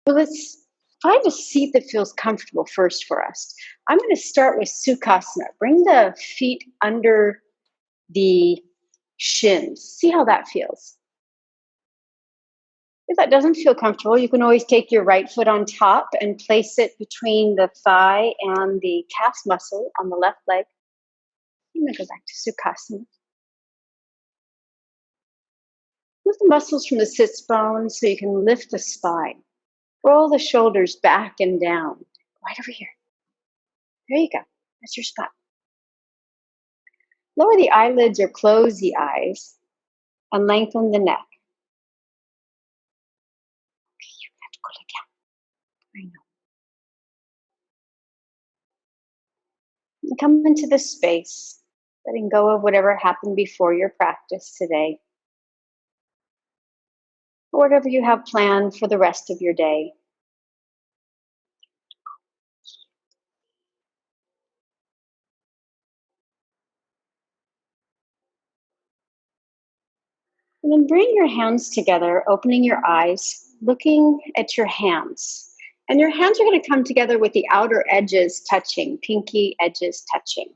Well, let's find a seat that feels comfortable first for us. I'm going to start with Sukhasana. Bring the feet under the shins. See how that feels. If that doesn't feel comfortable, you can always take your right foot on top and place it between the thigh and the calf muscle on the left leg. I'm going to go back to Sukhasana. Move the muscles from the sits bones so you can lift the spine. Roll the shoulders back and down. Right over here. There you go. That's your spot. Lower the eyelids or close the eyes and lengthen the neck. Okay, you have to go like that. I know. And come into this space, letting go of whatever happened before your practice today, or whatever you have planned for the rest of your day. And then bring your hands together, opening your eyes, looking at your hands. And your hands are going to come together with the outer edges touching, pinky edges touching.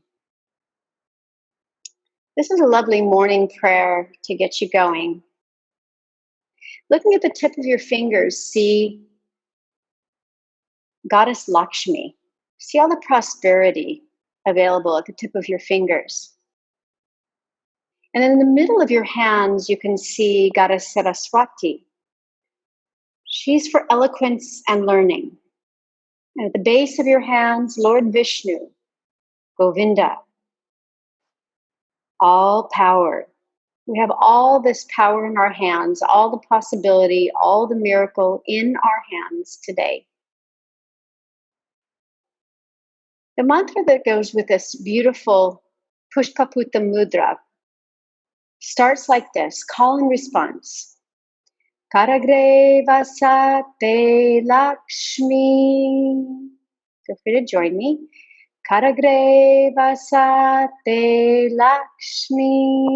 This is a lovely morning prayer to get you going. Looking at the tip of your fingers, see Goddess Lakshmi. See all the prosperity available at the tip of your fingers. And in the middle of your hands, you can see Goddess Saraswati. She's for eloquence and learning. And at the base of your hands, Lord Vishnu, Govinda, all power. We have all this power in our hands, all the possibility, all the miracle in our hands today. The mantra that goes with this beautiful Pushpaputta Mudra starts like this, call and response. Karagre vasate Lakshmi. Feel free to join me. Karagre vasate Lakshmi.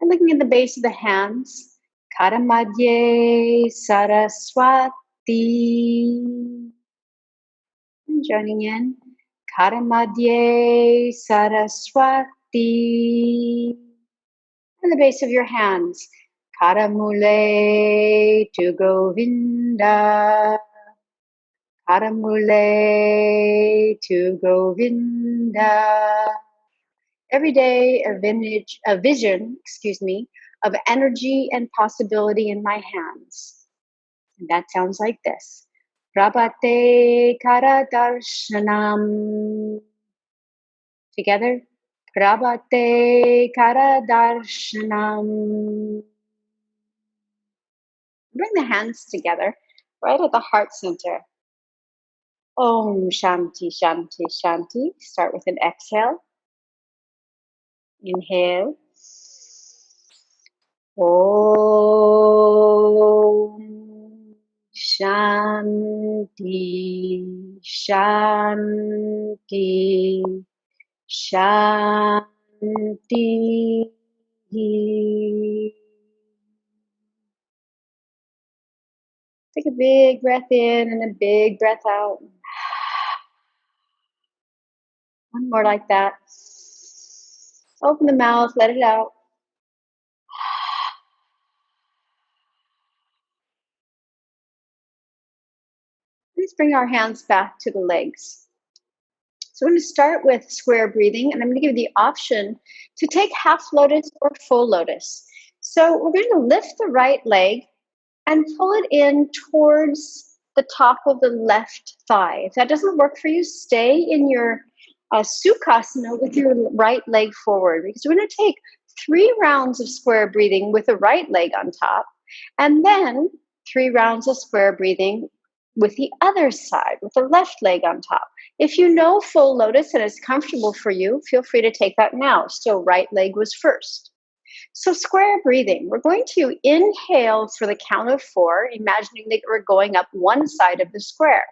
And looking at the base of the hands, Karamadye Saraswati. And joining in, Karamadye Saraswati. And the base of your hands, Karamule to Govinda. Karamule to Govinda. Every day, a vision, of energy and possibility in my hands. And that sounds like this. Prabhate Karadarshanam. Together. Prabhate Karadarshanam. Bring the hands together right at the heart center. Om Shanti Shanti Shanti. Start with an exhale. Inhale. Om Shanti Shanti Shanti. Take a big breath in and a big breath out. One more like that. Open the mouth, let it out. Let's bring our hands back to the legs. So I'm going to start with square breathing, and I'm going to give you the option to take half lotus or full lotus. So we're going to lift the right leg and pull it in towards the top of the left thigh. If that doesn't work for you, stay in your Sukhasana with your right leg forward, because we're going to take 3 rounds of square breathing with the right leg on top, and then 3 rounds of square breathing with the other side, with the left leg on top. If you know full lotus and it's comfortable for you, feel free to take that now. Still, right leg was first. So square breathing, we're going to inhale for the count of 4, imagining that we're going up one side of the square.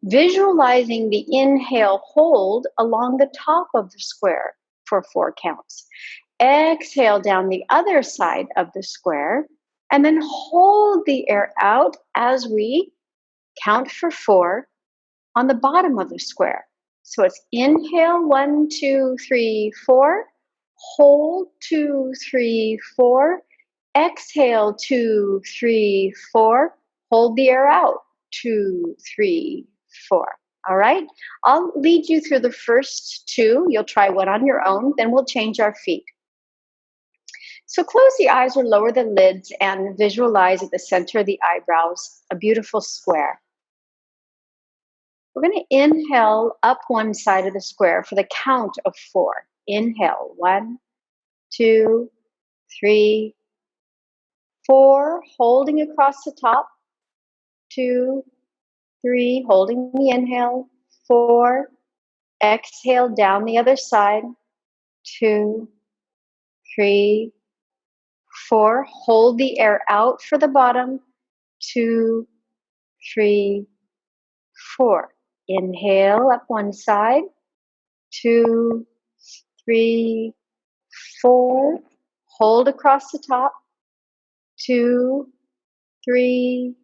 Visualizing the inhale hold along the top of the square for 4 counts. Exhale down the other side of the square And then hold the air out as we count for 4 on the bottom of the square. So it's inhale, 1, 2, 3, 4. Hold, 2, 3, 4. Exhale, 2, 3, 4. Hold the air out, 2, 3, 4. All right, I'll lead you through the first 2. You'll try one on your own, then we'll change our feet. So close the eyes or lower the lids and visualize at the center of the eyebrows a beautiful square. We're going to inhale up one side of the square for the count of 4. Inhale, 1, 2, 3, 4, holding across the top, 2, 3, holding the inhale, 4, exhale down the other side, 2, 3, 4, hold the air out for the bottom, 2, 3, 4. Inhale up one side, 2, 3, 4. Hold across the top, 2, 3,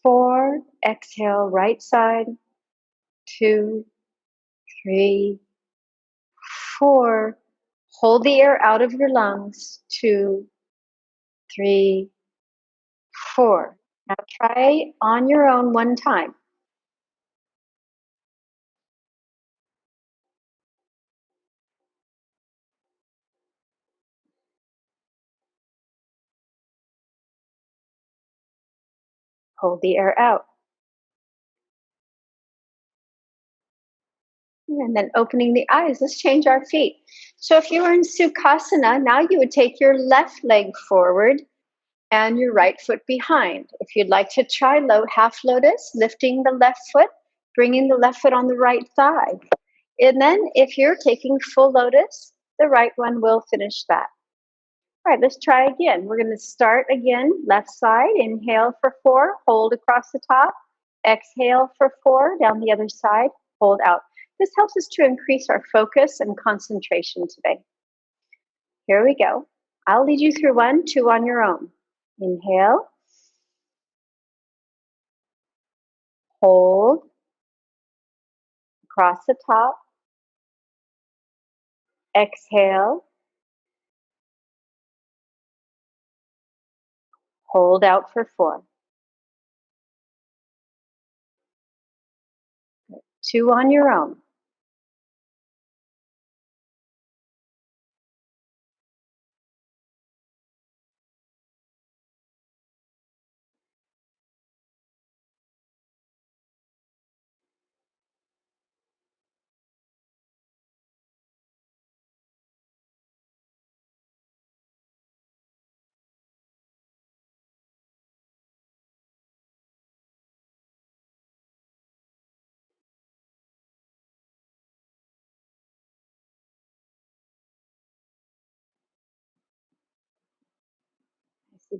4. Exhale right side, 2, 3, 4. Hold the air out of your lungs, 2, 3, 4. Now try on your own one time. Hold the air out. And then opening the eyes. Let's change our feet. So if you were in Sukhasana, now you would take your left leg forward and your right foot behind. If you'd like to try half lotus, lifting the left foot, bringing the left foot on the right thigh. And then if you're taking full lotus, the right one will finish that. All right, let's try again. We're going to start again, left side. Inhale for 4, hold across the top. Exhale for 4, down the other side, hold out. This helps us to increase our focus and concentration today. Here we go. I'll lead you through 1, 2 on your own. Inhale. Hold. Across the top. Exhale. Hold out for 4. 2 on your own.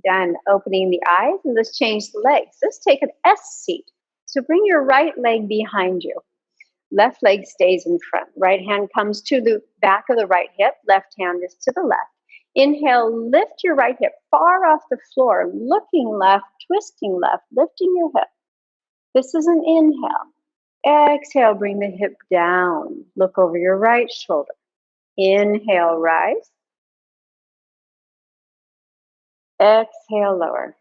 Done opening the eyes, and let's change the legs. Let's take an S seat. So bring your right leg behind you. Left leg stays in front. Right hand comes to the back of the right hip. Left hand is to the left. Inhale, lift your right hip far off the floor, looking left, twisting left, lifting your hip. This is an inhale. Exhale, bring the hip down. Look over your right shoulder. Inhale, rise. Exhale, lower.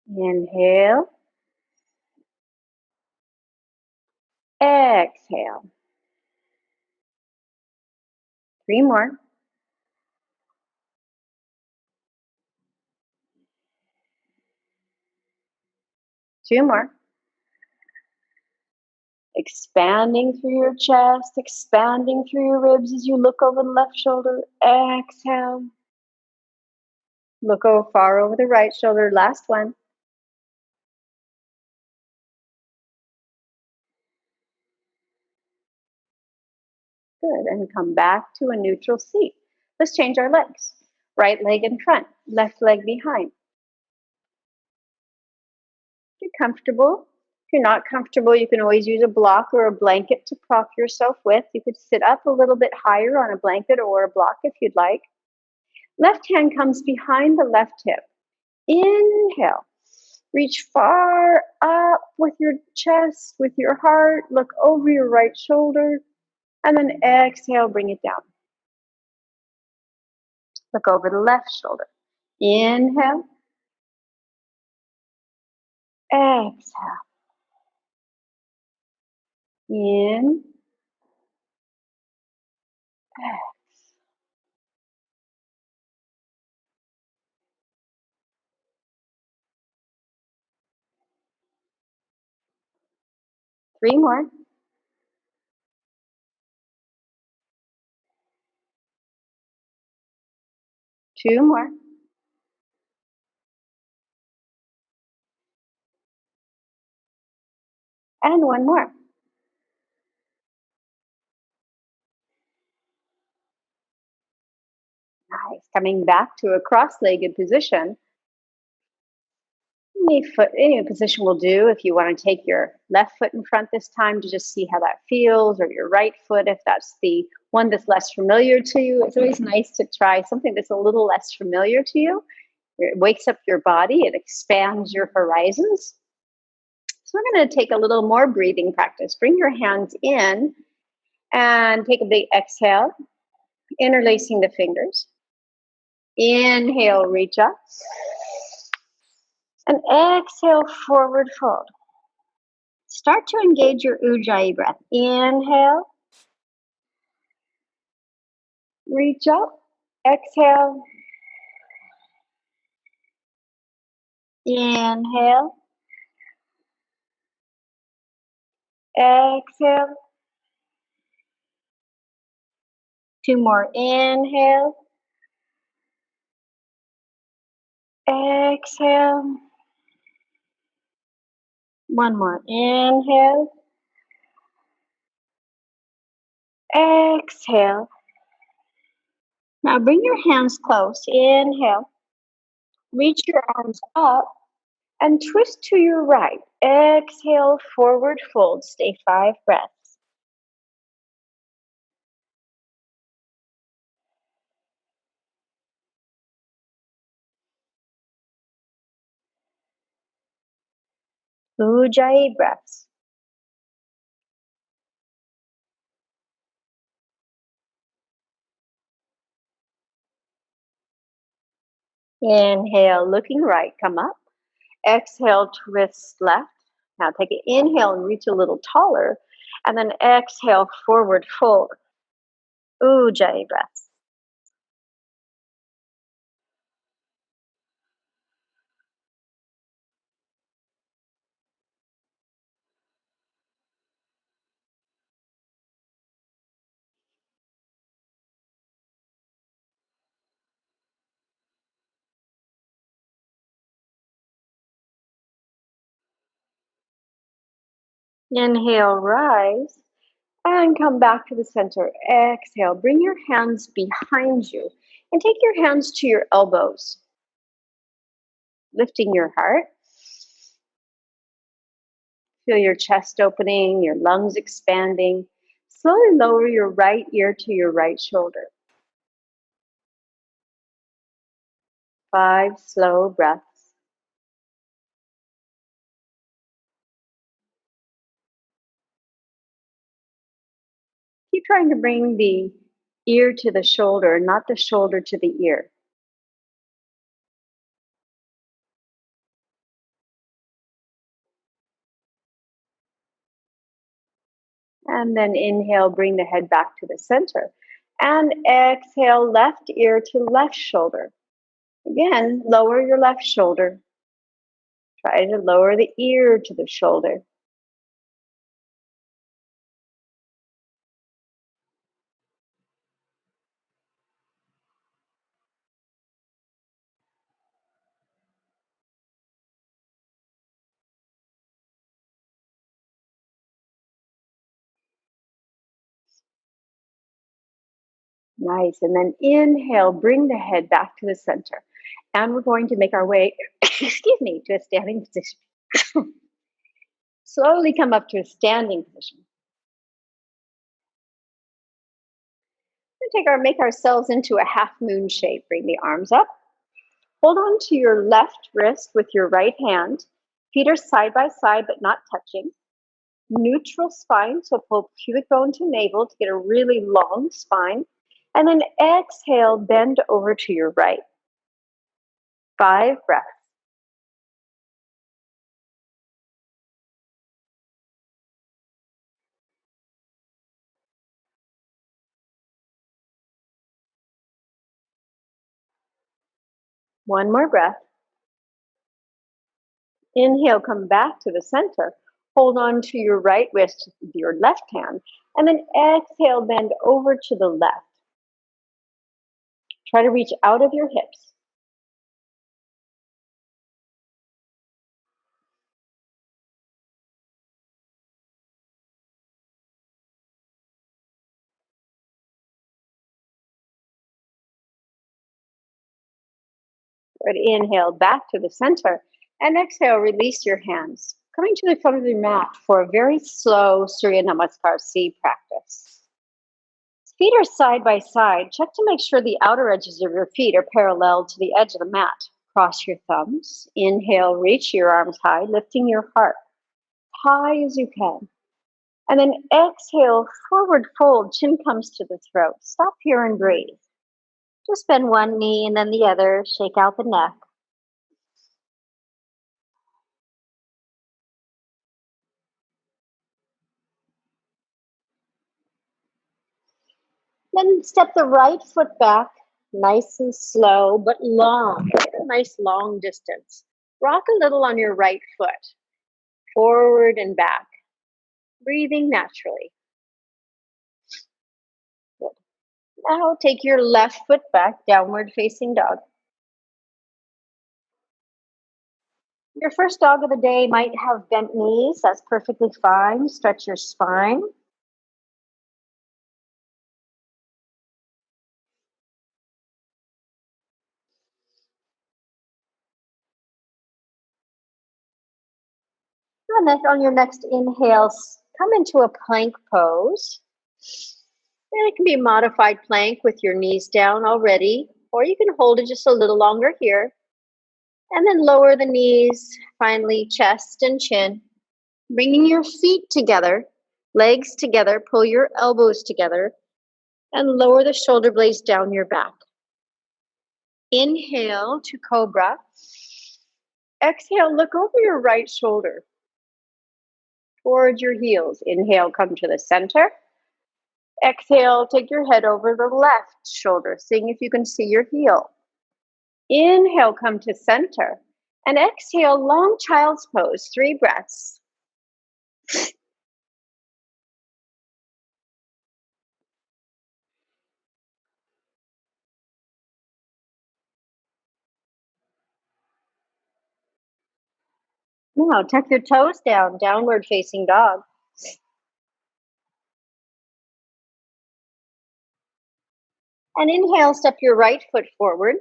Inhale. Exhale. 3 more. 2 more. Expanding through your chest, expanding through your ribs as you look over the left shoulder. Exhale. Look far over the right shoulder. Last one. Good. And come back to a neutral seat. Let's change our legs. Right leg in front, left leg behind. Get comfortable. If you're not comfortable, you can always use a block or a blanket to prop yourself with. You could sit up a little bit higher on a blanket or a block if you'd like. Left hand comes behind the left hip. Inhale. Reach far up with your chest, with your heart. Look over your right shoulder. And then exhale, bring it down. Look over the left shoulder. Inhale. Exhale. In. Exhale. 3 more. 2 more. And 1 more. Nice. Coming back to a cross-legged position. Any position will do. If you want to take your left foot in front this time to just see how that feels, or your right foot if that's the one that's less familiar to you. It's always nice to try something that's a little less familiar to you. It wakes up your body. It expands your horizons. So we're going to take a little more breathing practice. Bring your hands in and take a big exhale, interlacing the fingers. Inhale, reach up. And exhale, forward fold. Start to engage your ujjayi breath. Inhale. Reach up. Exhale. Inhale. Exhale. 2 more. Inhale. Exhale. 1 more. Inhale. Exhale. Now bring your hands close. Inhale. Reach your arms up and twist to your right. Exhale, forward fold. Stay 5 breaths. Ujjayi breaths. Inhale, looking right, come up. Exhale, twist left. Now take an inhale and reach a little taller. And then exhale, forward fold. Ujjayi breaths. Inhale, rise. And come back to the center. Exhale, bring your hands behind you. And take your hands to your elbows. Lifting your heart. Feel your chest opening, your lungs expanding. Slowly lower your right ear to your right shoulder. 5 slow breaths. Keep trying to bring the ear to the shoulder, not the shoulder to the ear. And then inhale, bring the head back to the center. And exhale, left ear to left shoulder. Again, lower your left shoulder. Try to lower the ear to the shoulder. Nice. And then inhale, bring the head back to the center. And we're going to make our way, excuse me, to a standing position. Slowly come up to a standing position. Make ourselves into a half moon shape. Bring the arms up. Hold on to your left wrist with your right hand. Feet are side by side but not touching. Neutral spine, so pull pubic bone to navel to get a really long spine. And then exhale, bend over to your right. 5 breaths. One more breath. Inhale, come back to the center. Hold on to your right wrist with your left hand. And then exhale, bend over to the left. Try to reach out of your hips. Good. Inhale, back to the center. And exhale, release your hands. Coming to the front of your mat for a very slow Surya Namaskar C practice. Feet are side by side. Check to make sure the outer edges of your feet are parallel to the edge of the mat. Cross your thumbs. Inhale, reach your arms high, lifting your heart high as you can. And then exhale, forward fold, chin comes to the throat. Stop here and breathe. Just bend one knee and then the other. Shake out the neck. Then step the right foot back, nice and slow, but long. Get a nice long distance. Rock a little on your right foot, forward and back, breathing naturally. Good. Now take your left foot back, downward facing dog. Your first dog of the day might have bent knees. That's perfectly fine. Stretch your spine. And then on your next inhale, come into a plank pose. And it can be a modified plank with your knees down already, or you can hold it just a little longer here. And then lower the knees, finally chest and chin. Bringing your feet together, legs together, pull your elbows together, and lower the shoulder blades down your back. Inhale to cobra. Exhale, look over your right shoulder towards your heels. Inhale, come to the center. Exhale, take your head over the left shoulder, seeing if you can see your heel. Inhale, come to center. And exhale, long child's pose, 3 breaths. Now, tuck your toes down, downward facing dog. And inhale, step your right foot forward.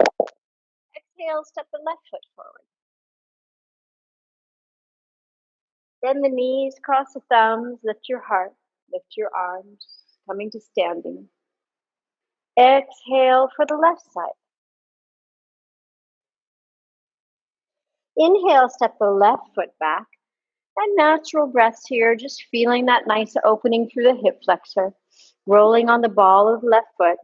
Exhale, step the left foot forward. Bend the knees, cross the thumbs, lift your heart, lift your arms, coming to standing. Exhale for the left side. Inhale, step the left foot back. And natural breaths here, just feeling that nice opening through the hip flexor, rolling on the ball of the left foot.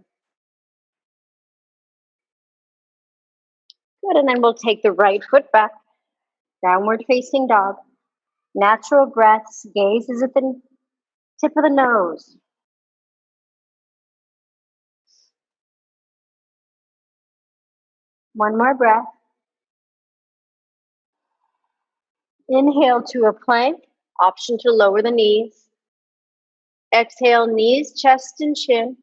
Good, and then we'll take the right foot back, downward facing dog. Natural breaths, gaze is at the tip of the nose. One more breath. Inhale to a plank, option to lower the knees. Exhale, knees, chest, and chin.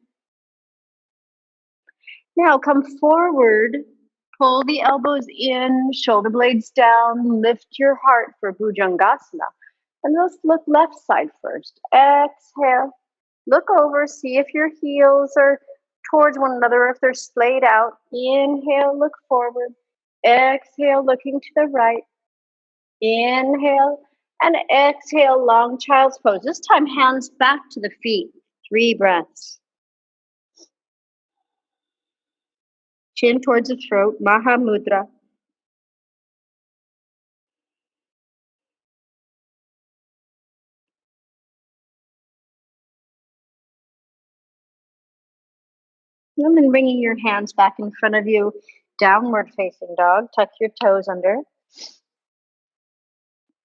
Now come forward, pull the elbows in, shoulder blades down, lift your heart for Bhujangasana. And let's look left side first. Exhale, look over, see if your heels are towards one another, if they're splayed out. Inhale, look forward. Exhale, looking to the right. Inhale and exhale, long child's pose. This time, hands back to the feet. 3 breaths. Chin towards the throat, Maha Mudra. And then bringing your hands back in front of you, downward facing dog. Tuck your toes under.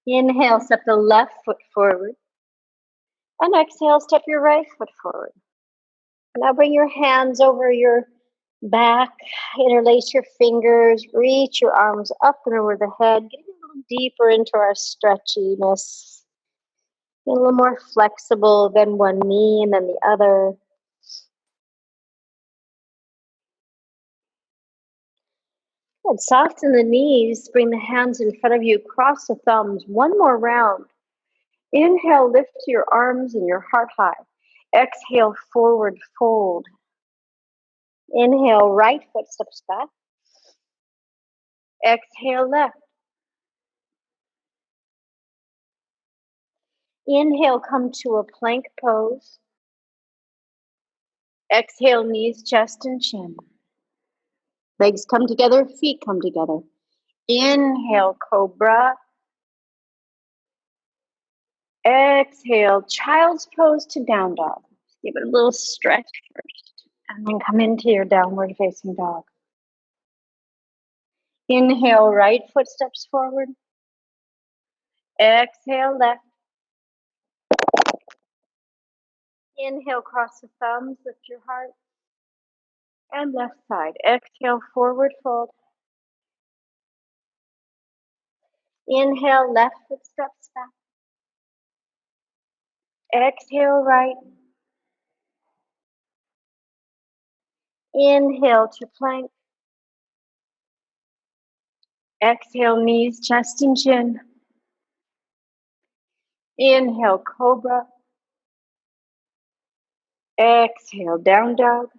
Inhale, step the left foot forward. And exhale, step your right foot forward. Now bring your hands over your back, interlace your fingers, reach your arms up and over the head, getting a little deeper into our stretchiness. Get a little more flexible than one knee and then the other. Good. Soften the knees, bring the hands in front of you, cross the thumbs, one more round. Inhale, lift your arms and your heart high. Exhale, forward fold. Inhale, right foot steps back. Exhale, left. Inhale, come to a plank pose. Exhale, knees, chest, and chin. Legs come together, feet come together. Inhale, cobra. Exhale, child's pose to down dog. Give it a little stretch first, and then come into your downward facing dog. Inhale, right foot steps forward. Exhale, left. Inhale, cross the thumbs, lift your heart. And left side. Exhale, forward fold. Inhale, left foot steps back. Exhale, right. Inhale to plank. Exhale, knees, chest, and chin. Inhale, cobra. Exhale, down dog.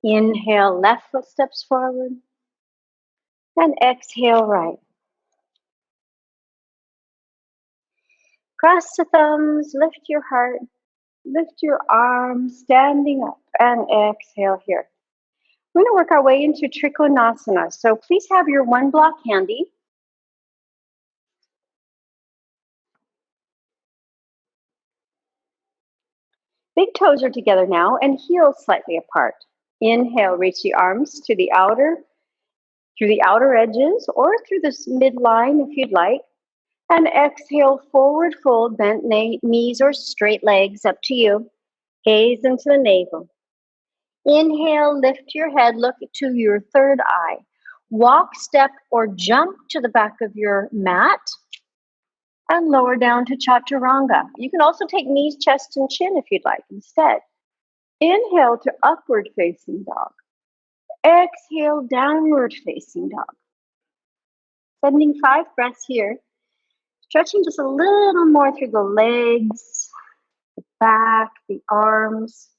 Inhale, left foot steps forward. And exhale, right. Cross the thumbs, lift your heart, lift your arms, standing up, and exhale here. We're going to work our way into Trikonasana. So please have your one block handy. Big toes are together now and heels slightly apart. Inhale, reach the arms to the outer, through the outer edges or through this midline if you'd like. And exhale, forward fold, bent knees or straight legs, up to you. Gaze into the navel. Inhale, lift your head, look to your third eye. Walk, step, or jump to the back of your mat and lower down to chaturanga. You can also take knees, chest, and chin if you'd like instead. Inhale to upward facing dog. Exhale, downward facing dog. Spending 5 breaths here. Stretching just a little more through the legs, the back, the arms.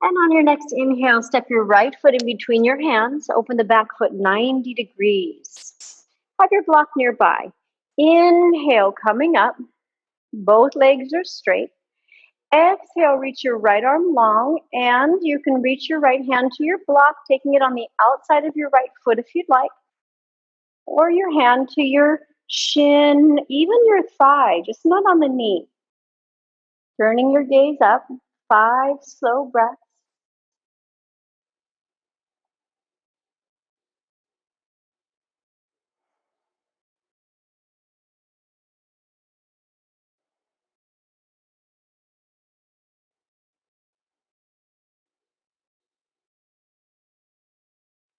And on your next inhale, step your right foot in between your hands. Open the back foot 90 degrees. Have your block nearby. Inhale, coming up. Both legs are straight. Exhale, reach your right arm long, and you can reach your right hand to your block, taking it on the outside of your right foot if you'd like, or your hand to your shin, even your thigh, just not on the knee. Turning your gaze up, 5 slow breaths.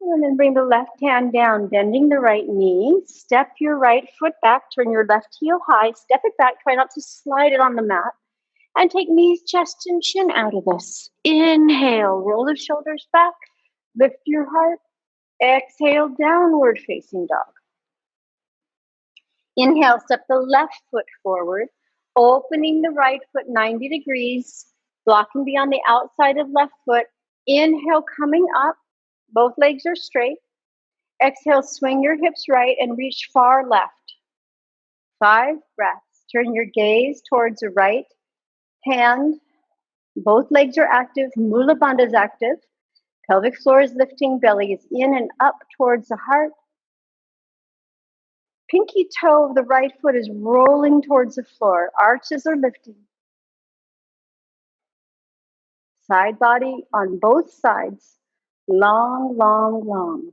And then bring the left hand down, bending the right knee. Step your right foot back, turn your left heel high, step it back, try not to slide it on the mat. And take knees, chest, and chin out of this. Inhale, roll the shoulders back, lift your heart. Exhale, downward facing dog. Inhale, step the left foot forward, opening the right foot 90 degrees, blocking beyond the outside of left foot. Inhale, coming up. Both legs are straight. Exhale, swing your hips right and reach far left. 5 breaths. Turn your gaze towards the right hand. Both legs are active. Mula bandha is active. Pelvic floor is lifting. Belly is in and up towards the heart. Pinky toe of the right foot is rolling towards the floor. Arches are lifting. Side body on both sides. Long, long, long.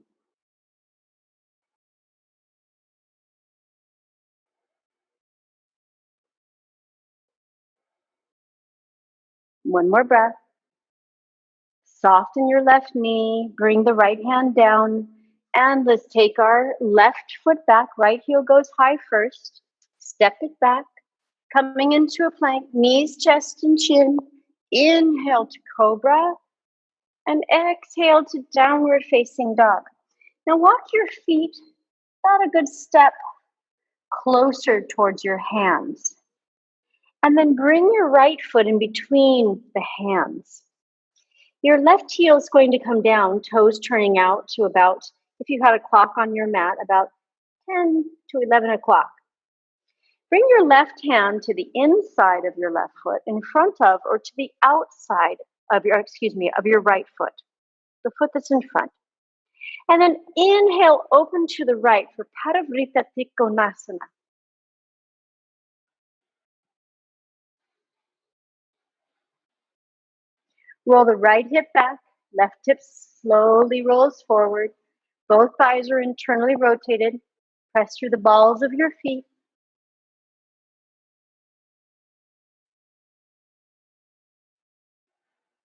One more breath. Soften your left knee. Bring the right hand down. And let's take our left foot back. Right heel goes high first. Step it back. Coming into a plank. Knees, chest, and chin. Inhale to cobra. And exhale to downward facing dog. Now walk your feet about a good step closer towards your hands. And then bring your right foot in between the hands. Your left heel is going to come down, toes turning out to about, if you had a clock on your mat, about 10 to 11 o'clock. Bring your left hand to the inside of your left foot, in front of or to the outside of your right foot, the foot that's in front. And then inhale, open to the right for viparita trikonasana. Roll the right hip back, left hip slowly rolls forward. Both thighs are internally rotated. Press through the balls of your feet.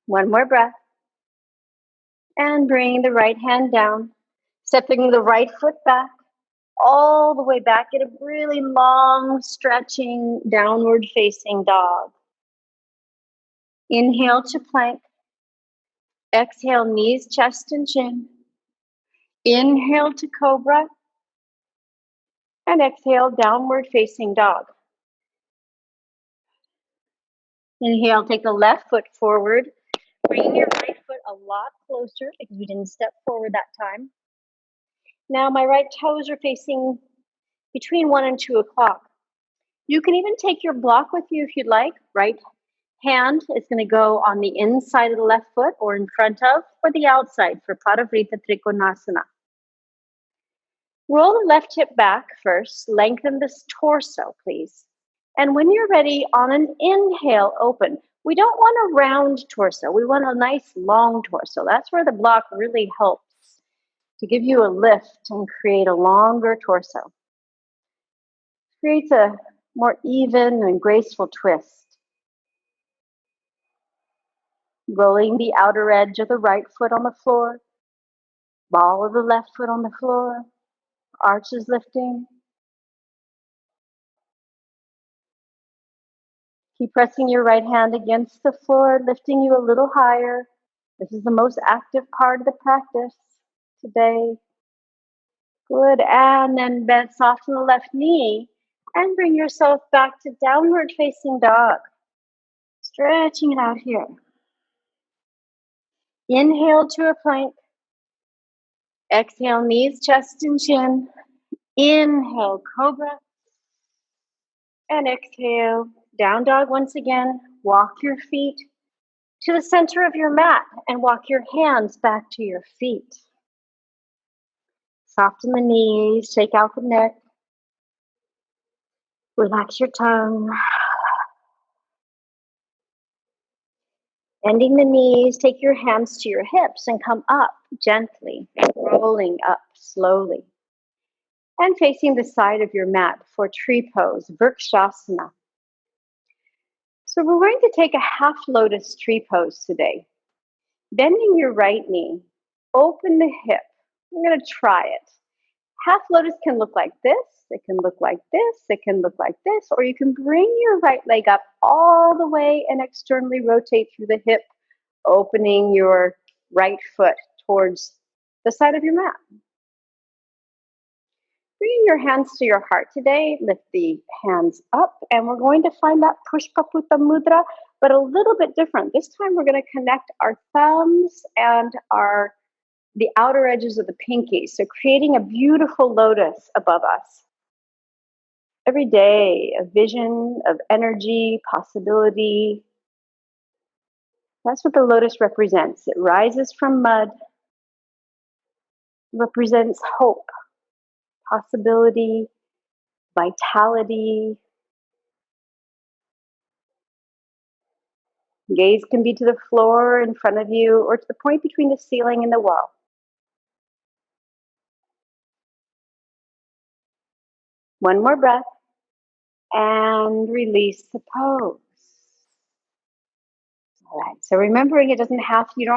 One more breath. And bring the right hand down, stepping the right foot back, all the way back. Get a really long, stretching, downward facing dog. Inhale to plank. Exhale, knees, chest, and chin. Inhale to cobra. And exhale, downward facing dog. Inhale, take the left foot forward. Bring your right foot a lot closer because we didn't step forward that time. Now my right toes are facing between 1 and 2 o'clock. You can even take your block with you if you'd like. Right hand is going to go on the inside of the left foot or in front of or the outside for viparita trikonasana. Roll the left hip back first. Lengthen this torso, please. And when you're ready, on an inhale, open. We don't want a round torso. We want a nice long torso. That's where the block really helps to give you a lift and create a longer torso. Creates a more even and graceful twist. Rolling the outer edge of the right foot on the floor. Ball of the left foot on the floor. Arches lifting. Keep pressing your right hand against the floor, lifting you a little higher. This is the most active part of the practice today. Good, and then bend, soften the left knee and bring yourself back to downward facing dog. Stretching it out here. Inhale to a plank. Exhale, knees, chest, and chin. Inhale, cobra. And exhale, down dog once again. Walk your feet to the center of your mat and walk your hands back to your feet. Soften the knees, shake out the neck. Relax your tongue. Bending the knees, take your hands to your hips and come up gently, rolling up slowly. And facing the side of your mat for tree pose, Vrikshasana. So we're going to take a half lotus tree pose today. Bending your right knee, open the hip. We're going to try it. Half lotus can look like this, it can look like this, it can look like this, or you can bring your right leg up all the way and externally rotate through the hip, opening your right foot towards the side of your mat. Bringing your hands to your heart today, lift the hands up, and we're going to find that Pushpaputta Mudra, but a little bit different. This time we're going to connect our thumbs and our the outer edges of the pinky. So creating a beautiful lotus above us. Every day, a vision of energy, possibility. That's what the lotus represents. It rises from mud, represents hope, possibility, vitality. Gaze can be to the floor in front of you or to the point between the ceiling and the wall. One more breath and release the pose. All right, so remembering you don't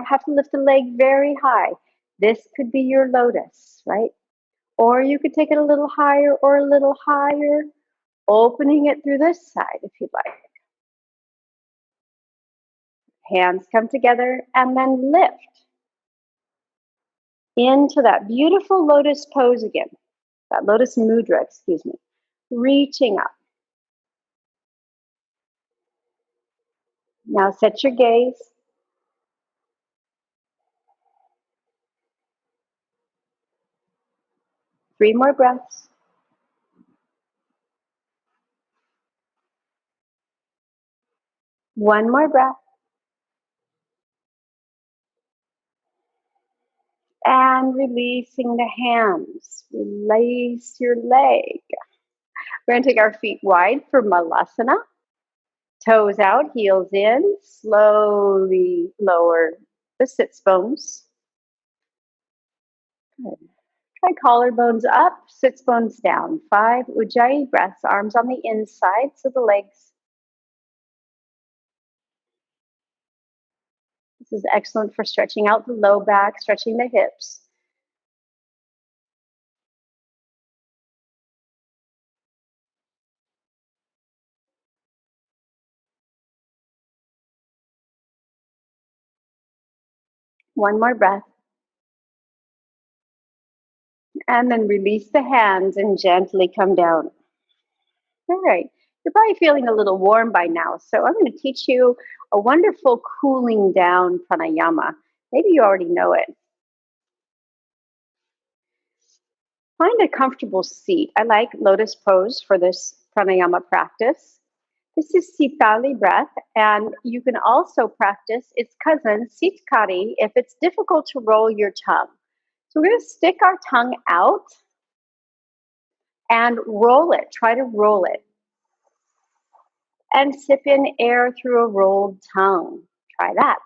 have to lift the leg very high. This could be your lotus, right? Or you could take it a little higher or a little higher, opening it through this side if you'd like. Hands come together and then lift into that beautiful lotus pose again. That lotus mudra, excuse me. Reaching up. Now set your gaze. Three more breaths. One more breath. And releasing the hands. Release your leg. We're going to take our feet wide for malasana. Toes out, heels in. Slowly lower the sits bones. Good. Try collarbones up, sits bones down. 5 ujjayi breaths, arms on the inside, so the legs. This is excellent for stretching out the low back, stretching the hips. One more breath. And then release the hands and gently come down. All right. You're probably feeling a little warm by now, so I'm going to teach you a wonderful cooling down pranayama. Maybe you already know it. Find a comfortable seat. I like lotus pose for this pranayama practice. This is Sitali breath, and you can also practice its cousin, Sitali, if it's difficult to roll your tongue. So we're going to stick our tongue out and roll it. Try to roll it. And sip in air through a rolled tongue. Try that.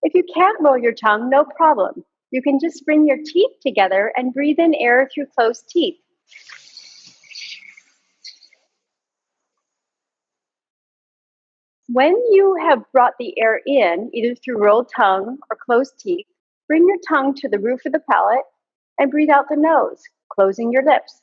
If you can't roll your tongue, no problem. You can just bring your teeth together and breathe in air through closed teeth. When you have brought the air in, either through rolled tongue or closed teeth, bring your tongue to the roof of the palate and breathe out the nose, closing your lips.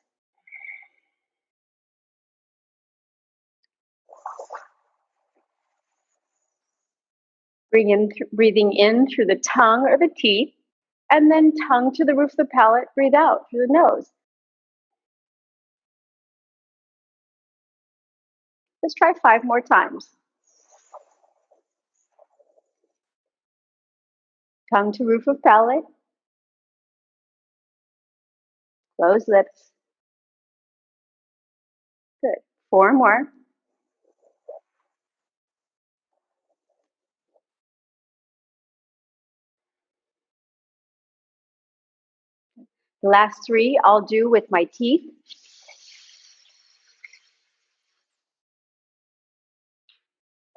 Breathing in through the tongue or the teeth, and then tongue to the roof of the palate, breathe out through the nose. Let's try 5 more times. Tongue to roof of palate, closed lips. Good. 4 more. The last 3 I'll do with my teeth.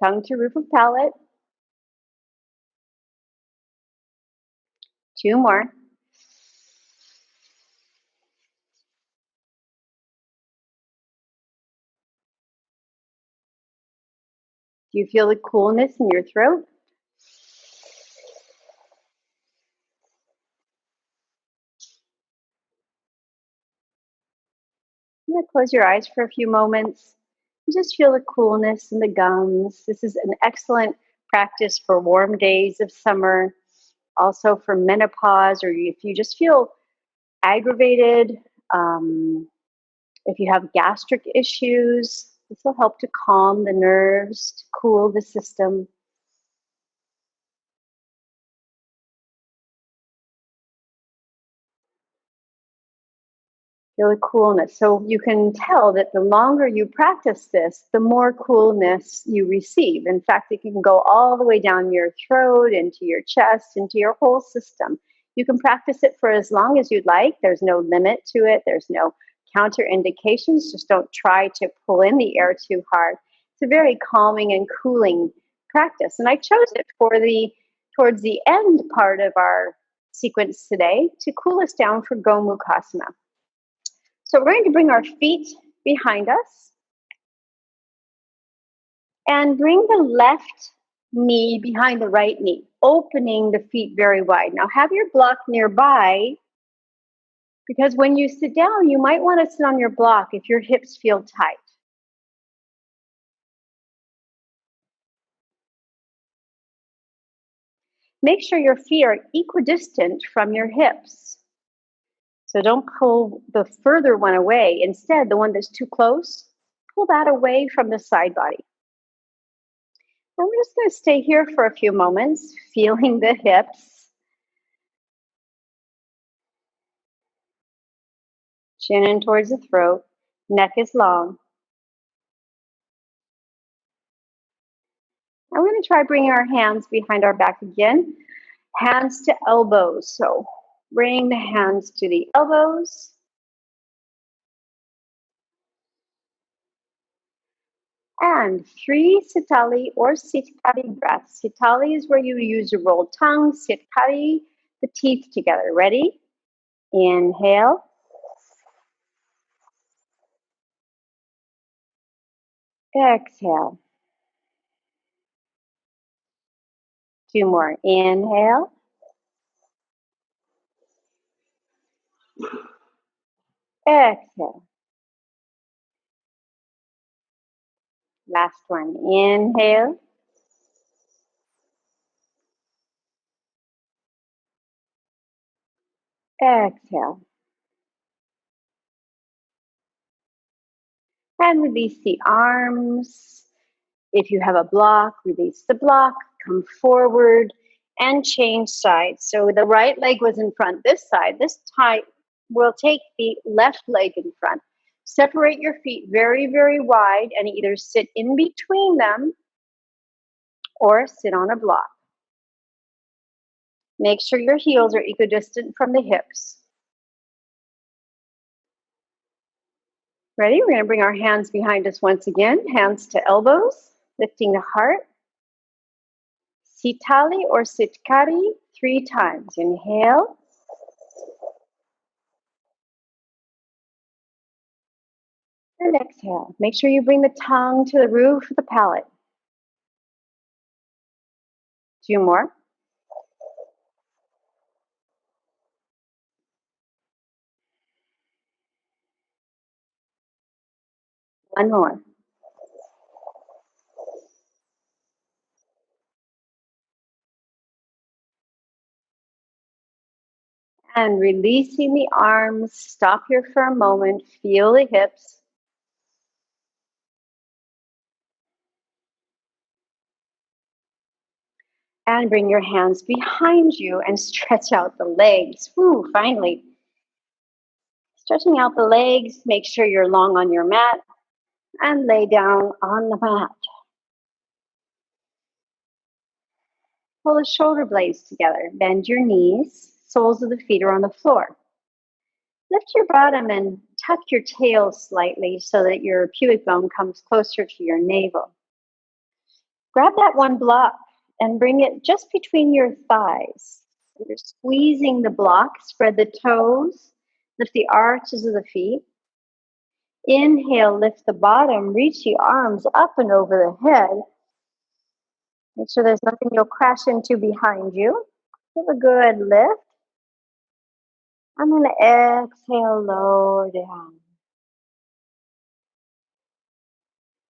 Tongue to roof of palate. 2 more. Do you feel the coolness in your throat? I'm going to close your eyes for a few moments. Just feel the coolness in the gums. This is an excellent practice for warm days of summer, also for menopause, or if you just feel aggravated, if you have gastric issues, this will help to calm the nerves, to cool the system. Feel the coolness. So you can tell that the longer you practice this, the more coolness you receive. In fact, it can go all the way down your throat, into your chest, into your whole system. You can practice it for as long as you'd like. There's no limit to it. There's no counterindications. Just don't try to pull in the air too hard. It's a very calming and cooling practice. And I chose it for towards the end part of our sequence today to cool us down for Gomukhasana. So we're going to bring our feet behind us and bring the left knee behind the right knee, opening the feet very wide. Now have your block nearby, because when you sit down, you might want to sit on your block if your hips feel tight. Make sure your feet are equidistant from your hips. So don't pull the further one away. Instead, the one that's too close, pull that away from the side body. And we're just going to stay here for a few moments, feeling the hips. Chin in towards the throat, neck is long. And we're going to try bringing our hands behind our back again. Hands to elbows. So bring the hands to the elbows. And 3 Sitali or Sitali breaths. Sitali is where you use your rolled tongue. Sitali, the teeth together. Ready? Inhale. Exhale. 2 more. Inhale. Exhale. Last one. Inhale. Exhale. And release the arms. If you have a block, release the block. Come forward and change sides. So the right leg was in front this side. This time we'll take the left leg in front. Separate your feet very, very wide and either sit in between them or sit on a block. Make sure your heels are equidistant from the hips. Ready? We're going to bring our hands behind us once again. Hands to elbows, lifting the heart. Sitali or Sitkari 3 times. Inhale. And exhale. Make sure you bring the tongue to the roof of the palate. 2 more. One more. And releasing the arms. Stop here for a moment. Feel the hips. And bring your hands behind you and stretch out the legs. Woo, finally. Stretching out the legs. Make sure you're long on your mat. And lay down on the mat. Pull the shoulder blades together. Bend your knees. Soles of the feet are on the floor. Lift your bottom and tuck your tail slightly so that your pubic bone comes closer to your navel. Grab that one block and bring it just between your thighs. You're squeezing the block, spread the toes, lift the arches of the feet. Inhale, lift the bottom, reach the arms up and over the head. Make sure there's nothing you'll crash into behind you. Give a good lift. I'm going to exhale, lower down.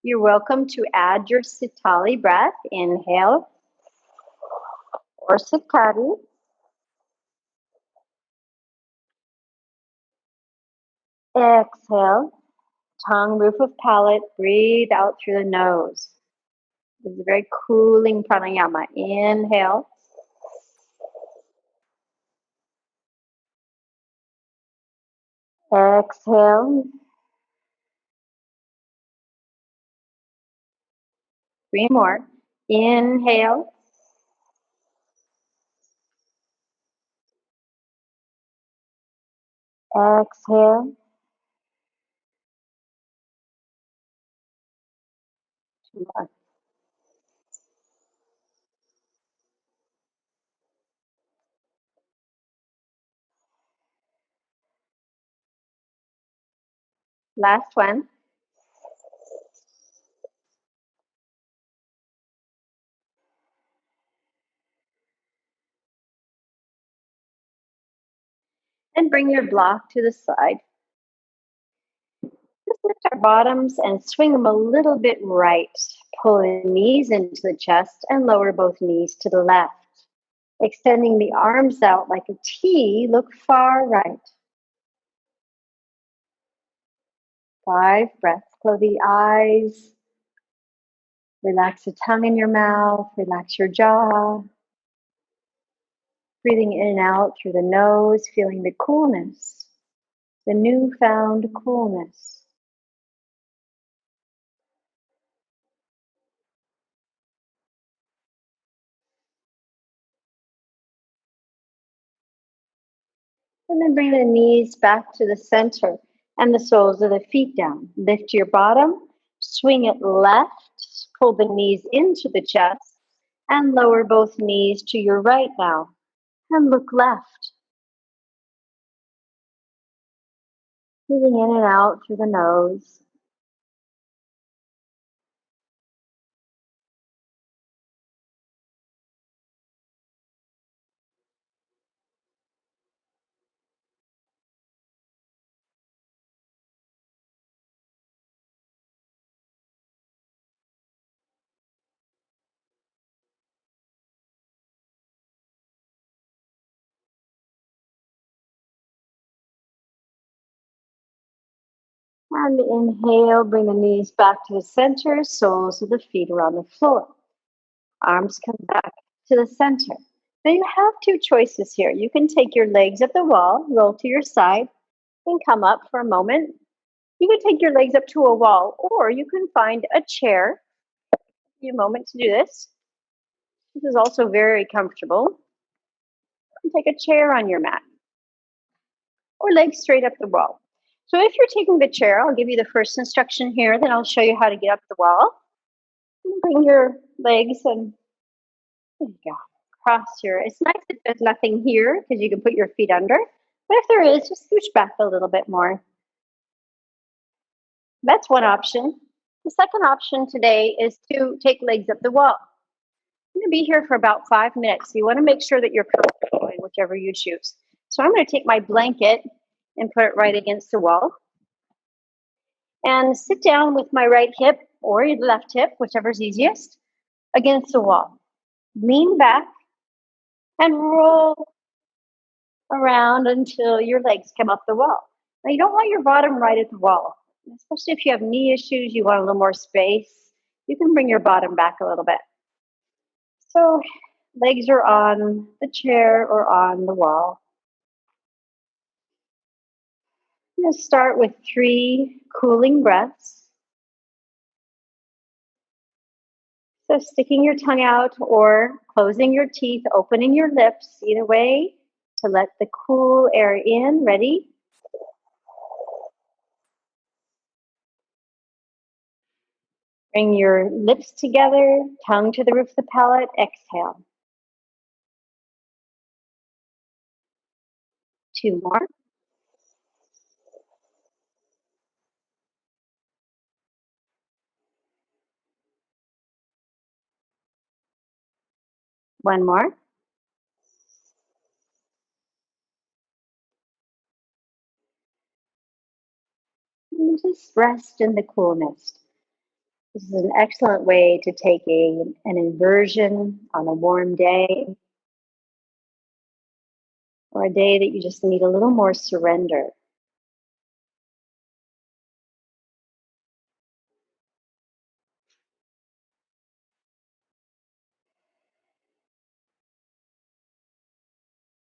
You're welcome to add your Sitali breath. Inhale or Sitali. Exhale, tongue, roof of palate. Breathe out through the nose. This is a very cooling pranayama. Inhale. Exhale. 3 more. Inhale. Exhale. 2 more. Last one. And bring your block to the side. Just lift our bottoms and swing them a little bit right. Pull the knees into the chest and lower both knees to the left. Extending the arms out like a T, look far right. 5 breaths. Close the eyes. Relax the tongue in your mouth. Relax your jaw. Breathing in and out through the nose, feeling the coolness, the newfound coolness. And then bring the knees back to the center and the soles of the feet down. Lift your bottom, swing it left, pull the knees into the chest, and lower both knees to your right now. And look left. Breathing in and out through the nose. And inhale, bring the knees back to the center, soles of the feet are on the floor. Arms come back to the center. Now you have 2 choices here. You can take your legs up the wall, roll to your side, and come up for a moment. You can take your legs up to a wall, or you can find a chair. Give you a moment to do this. This is also very comfortable. You can take a chair on your mat, or legs straight up the wall. So if you're taking the chair, I'll give you the first instruction here, then I'll show you how to get up the wall. Bring your legs and there you go. Cross your, it's nice if there's nothing here because you can put your feet under. But if there is, just scooch back a little bit more. That's one option. The second option today is to take legs up the wall. I'm going to be here for about 5 minutes. So you want to make sure that you're comfortable in whichever you choose. So I'm going to take my blanket and put it right against the wall. And sit down with my right hip or your left hip, whichever's easiest, against the wall. Lean back and roll around until your legs come up the wall. Now, you don't want your bottom right at the wall, especially if you have knee issues, you want a little more space. You can bring your bottom back a little bit. So, legs are on the chair or on the wall. I'm going to start with 3 cooling breaths. So, sticking your tongue out or closing your teeth, opening your lips, either way, to let the cool air in. Ready? Bring your lips together, tongue to the roof of the palate, exhale. 2 more. 1 more. And just rest in the coolness. This is an excellent way to take an inversion on a warm day or a day that you just need a little more surrender.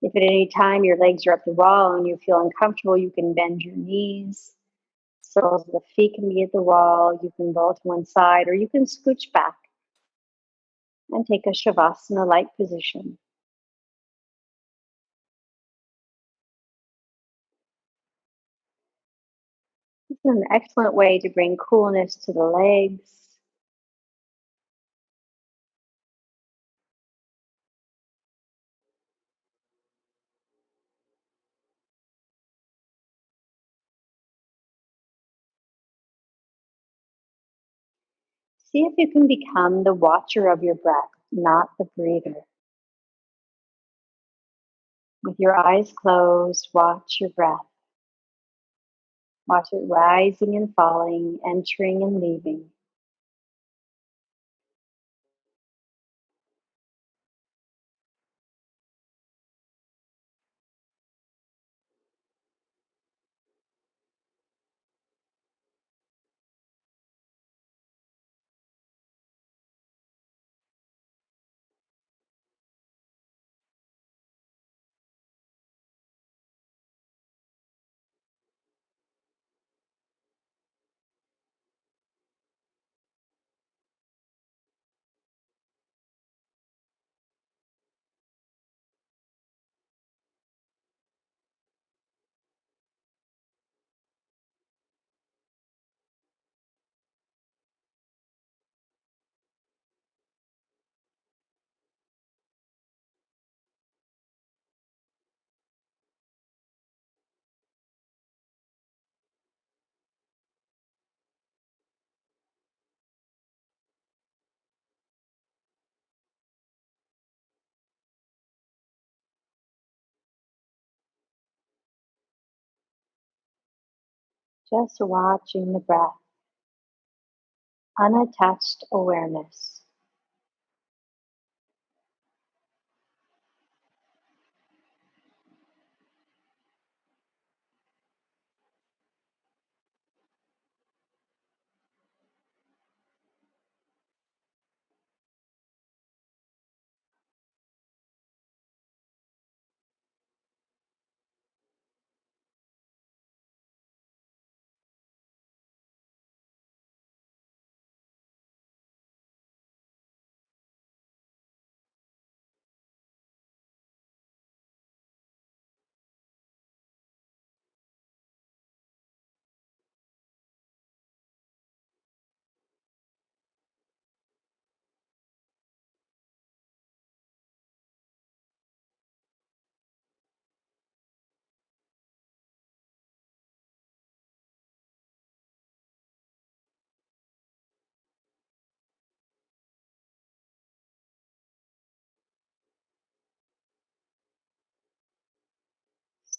If at any time your legs are up the wall and you feel uncomfortable, you can bend your knees. Soles of the feet can be at the wall. You can roll to one side or you can scooch back and take a Shavasana-like position. This is an excellent way to bring coolness to the legs. See if you can become the watcher of your breath, not the breather. With your eyes closed, watch your breath. Watch it rising and falling, entering and leaving. Just watching the breath, unattached awareness.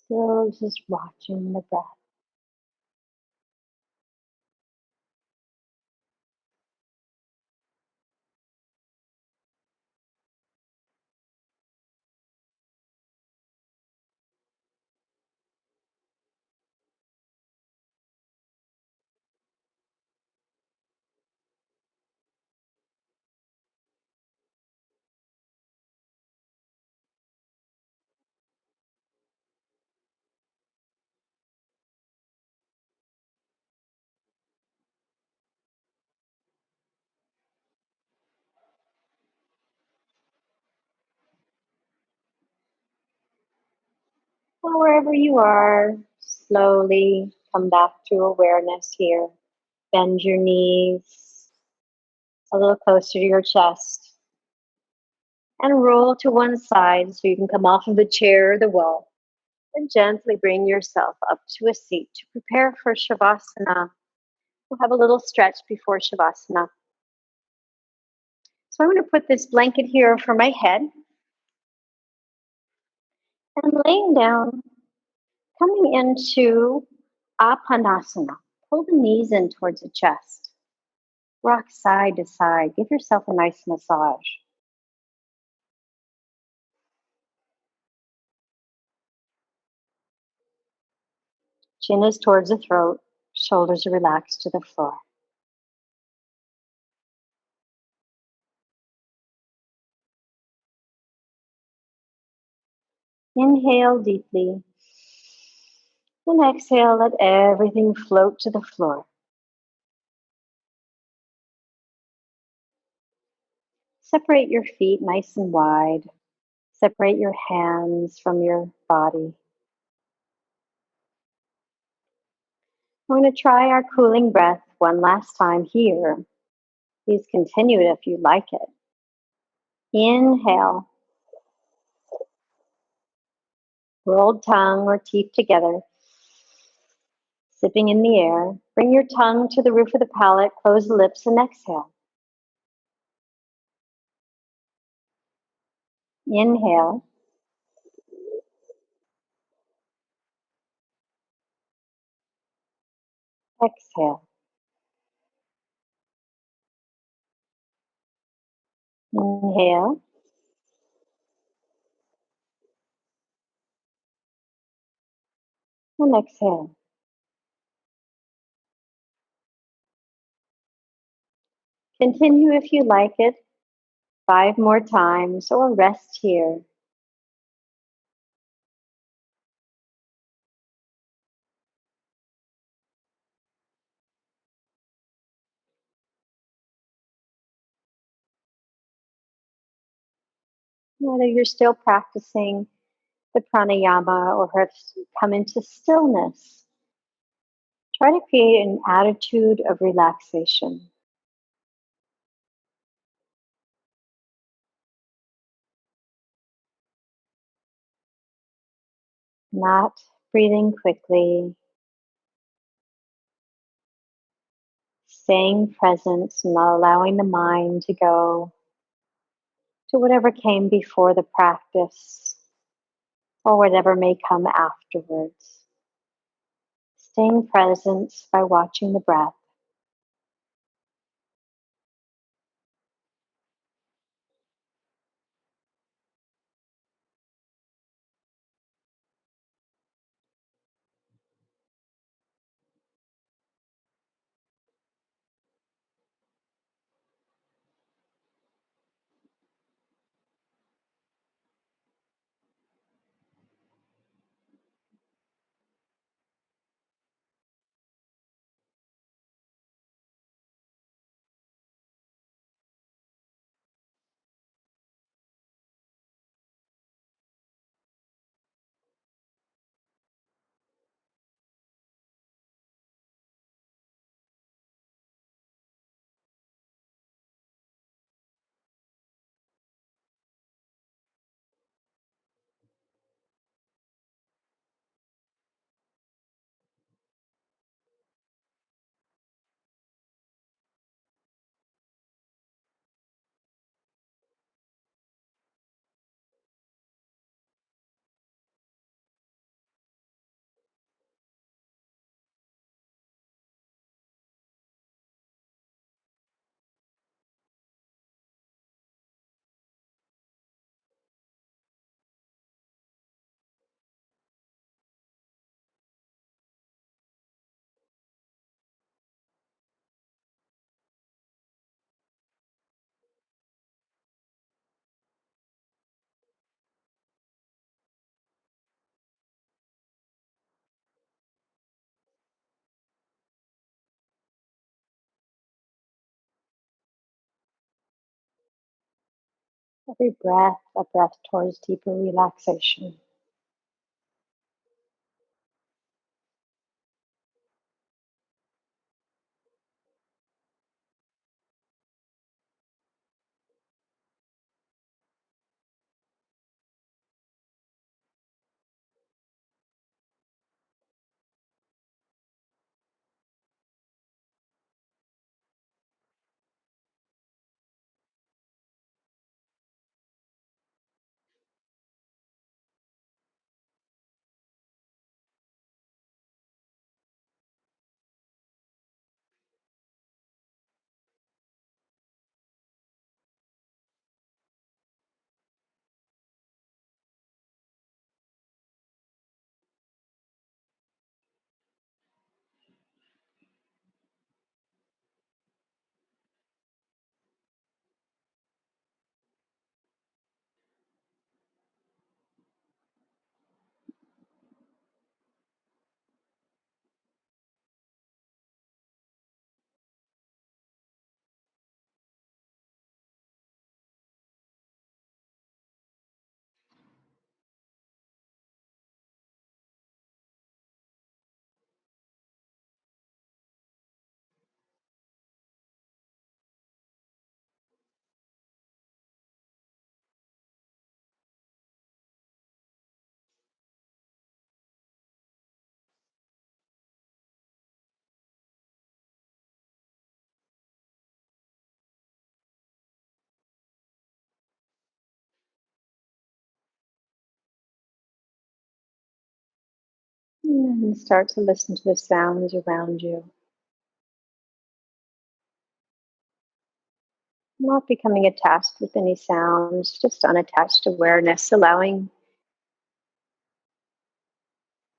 Still just watching the breath. Well, wherever you are, slowly come back to awareness here. Bend your knees a little closer to your chest and roll to one side so you can come off of the chair or the wall and gently bring yourself up to a seat to prepare for Shavasana. We'll have a little stretch before Shavasana. So I'm going to put this blanket here for my head and laying down, coming into Apanasana. Pull the knees in towards the chest. Rock side to side. Give yourself a nice massage. Chin is towards the throat. Shoulders are relaxed to the floor. Inhale deeply. And exhale, let everything float to the floor. Separate your feet nice and wide. Separate your hands from your body. We're going to try our cooling breath one last time here. Please continue it if you like it. Inhale, rolled tongue or teeth together, sipping in the air. Bring your tongue to the roof of the palate, close the lips, and exhale. Inhale, exhale. Inhale, and exhale. Continue if you like it, 5 more times, or rest here. Whether you're still practicing the pranayama or have come into stillness, try to create an attitude of relaxation. Not breathing quickly, staying present, not allowing the mind to go to whatever came before the practice or whatever may come afterwards. Staying present by watching the breath. Every breath, a breath towards deeper relaxation. And start to listen to the sounds around you. Not becoming attached with any sounds, just unattached awareness, allowing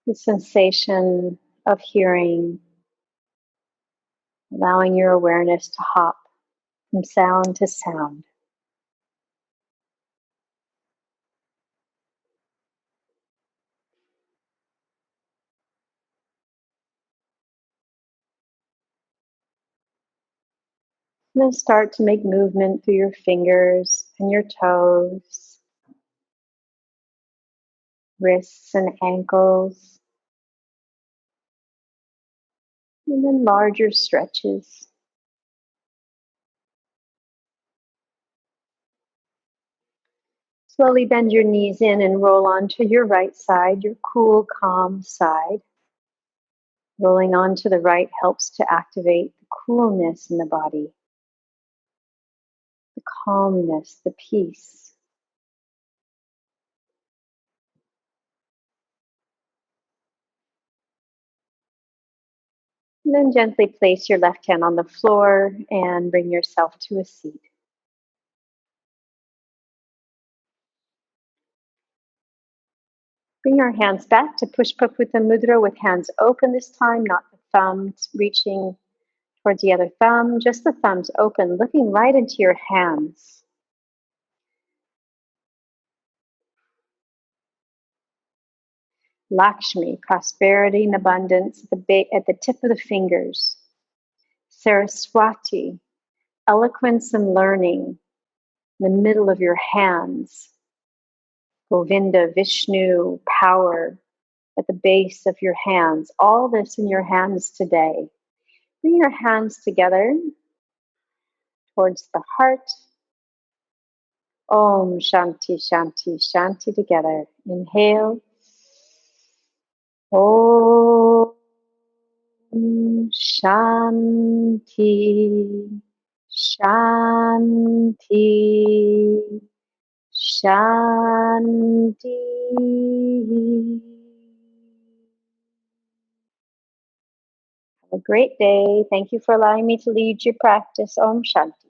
the sensation of hearing, allowing your awareness to hop from sound to sound. And then start to make movement through your fingers and your toes, wrists and ankles, and then larger stretches. Slowly bend your knees in and roll onto your right side, your cool, calm side. Rolling onto the right helps to activate the coolness in the body, the calmness, the peace. And then gently place your left hand on the floor and bring yourself to a seat. Bring our hands back to Pushpakuta Mudra with hands open this time, not the thumbs reaching towards the other thumb, just the thumbs open, looking right into your hands. Lakshmi, prosperity and abundance at the tip of the fingers. Saraswati, eloquence and learning in the middle of your hands. Govinda, Vishnu, power at the base of your hands. All this in your hands today. Bring your hands together towards the heart. Om Shanti, Shanti, Shanti together. Inhale. Om Shanti, Shanti, Shanti. Have a great day. Thank you for allowing me to lead your practice. Om Shanti.